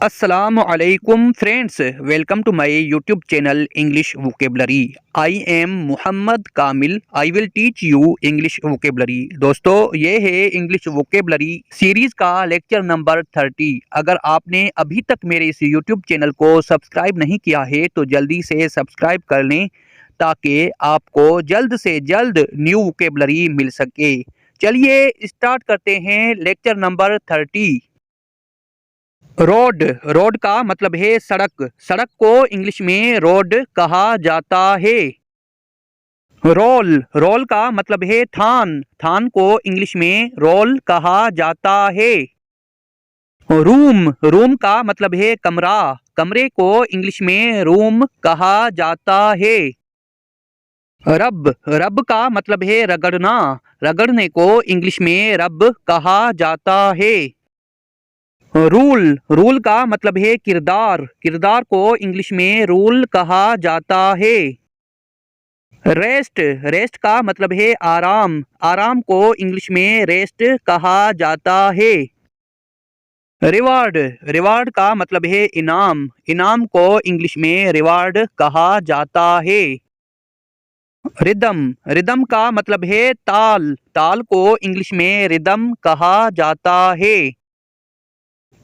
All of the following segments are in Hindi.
अस्सलाम वालेकुम friends, welcome to my YouTube channel English vocabulary. I am Mohammad Kamil. I will teach you English vocabulary. दोस्तों, ये है इंग्लिश वोकेबलरी सीरीज का लेक्चर नंबर 30। अगर आपने अभी तक मेरे इस यूट्यूब चैनल को सब्सक्राइब नहीं किया है तो जल्दी से सब्सक्राइब कर लें ताकि आपको जल्द से जल्द न्यू वोकेबलरी मिल सके। चलिए स्टार्ट करते हैं लेक्चर नंबर 30। रोड। रोड का मतलब है सड़क। सड़क को इंग्लिश में रोड कहा जाता है। रोल। रोल का मतलब है थान। थान को इंग्लिश में रोल कहा जाता है। रूम। रूम का मतलब है कमरा। कमरे को इंग्लिश में रूम कहा जाता है। रब। रब का मतलब है रगड़ना। रगड़ने को इंग्लिश में रब कहा जाता है। रूल। रूल का मतलब है किरदार। किरदार को इंग्लिश में रूल कहा जाता है। रेस्ट। रेस्ट का मतलब है आराम। आराम को इंग्लिश में रेस्ट कहा जाता है। रिवार्ड। रिवार्ड का मतलब है इनाम। इनाम को इंग्लिश में रिवार्ड कहा जाता है। रिदम। रिदम का मतलब है ताल। ताल को इंग्लिश में रिदम कहा जाता है।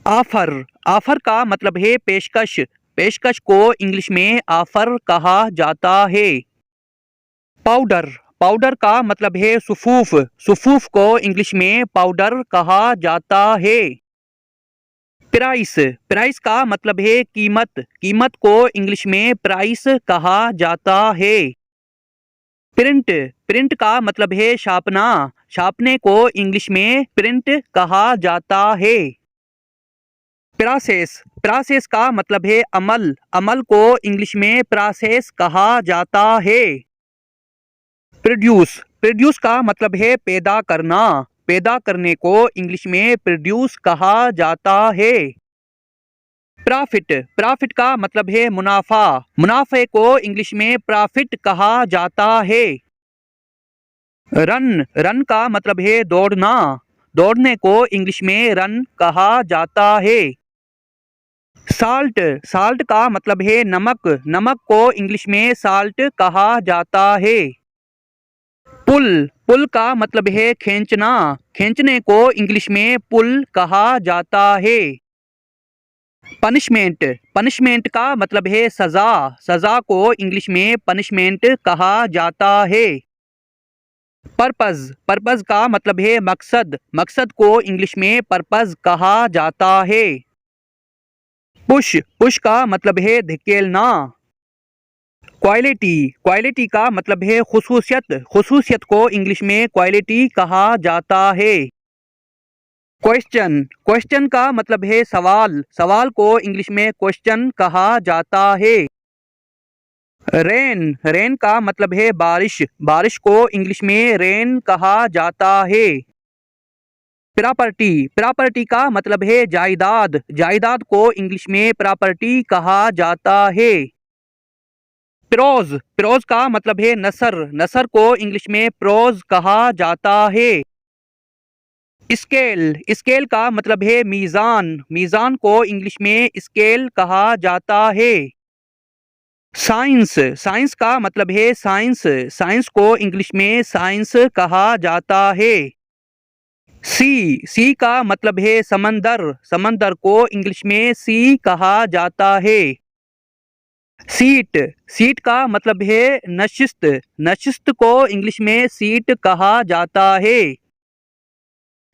ऑफर। ऑफर का मतलब है पेशकश। पेशकश को इंग्लिश में ऑफर कहा जाता है। पाउडर। पाउडर का मतलब है सुफूफ। सुफूफ को इंग्लिश में पाउडर कहा जाता है। प्राइस। प्राइस का मतलब है कीमत। कीमत को इंग्लिश में प्राइस कहा जाता है। प्रिंट। प्रिंट का मतलब है छापना। छापने को इंग्लिश में प्रिंट कहा जाता है। प्रोसेस। प्रोसेस का मतलब है अमल। अमल को इंग्लिश में प्रोसेस कहा जाता है। प्रोड्यूस। प्रोड्यूस का मतलब है पैदा करना। पैदा करने को इंग्लिश में प्रोड्यूस कहा जाता है। प्रॉफिट। प्रॉफिट का मतलब है मुनाफा। मुनाफे को इंग्लिश में प्रॉफिट कहा जाता है। रन। रन का मतलब है दौड़ना। दौड़ने को इंग्लिश में रन कहा जाता है। साल्ट। साल्ट का मतलब है नमक। नमक को इंग्लिश में साल्ट कहा जाता है। पुल। पुल का मतलब है खींचना। खींचने को इंग्लिश में पुल कहा जाता है। पनिशमेंट। पनिशमेंट का मतलब है सजा। सजा को इंग्लिश में पनिशमेंट कहा जाता है। पर्पज। पर्पज का मतलब है मकसद। मकसद को इंग्लिश में पर्पज कहा जाता है। पुश। पुश का मतलब है धकेलना। क्वालिटी। क्वालिटी का मतलब है खुसूसियत। खुसूसियत को इंग्लिश में क्वालिटी कहा जाता है। क्वेश्चन। क्वेश्चन का मतलब है सवाल। सवाल को इंग्लिश में क्वेश्चन कहा जाता है। रेन। रेन का मतलब है बारिश। बारिश को इंग्लिश में रेन कहा जाता है। प्रॉपर्टी। प्रॉपर्टी का मतलब है जायदाद। जायदाद को इंग्लिश में प्रॉपर्टी कहा जाता है। प्रोज। प्रोज का मतलब है नसर। नसर को इंग्लिश में प्रोज कहा जाता है। स्केल। स्केल का मतलब है मीज़ान। मीज़ान को इंग्लिश में स्केल कहा जाता है। साइंस। साइंस का मतलब है साइंस। साइंस को इंग्लिश में साइंस कहा जाता है। सी। सी का मतलब है समंदर। समंदर को इंग्लिश में सी कहा जाता है। सीट। सीट का मतलब है नशिस्त। नशिस्त को इंग्लिश में सीट कहा जाता है।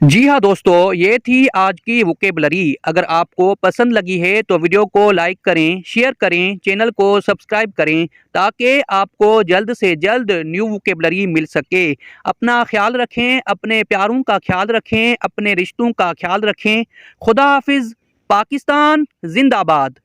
जी हाँ दोस्तों, ये थी आज की वोकेबलरी। अगर आपको पसंद लगी है तो वीडियो को लाइक करें, शेयर करें, चैनल को सब्सक्राइब करें ताकि आपको जल्द से जल्द न्यू वोकेबलरी मिल सके। अपना ख्याल रखें, अपने प्यारों का ख्याल रखें, अपने रिश्तों का ख्याल रखें। खुदा हाफिज। पाकिस्तान जिंदाबाद।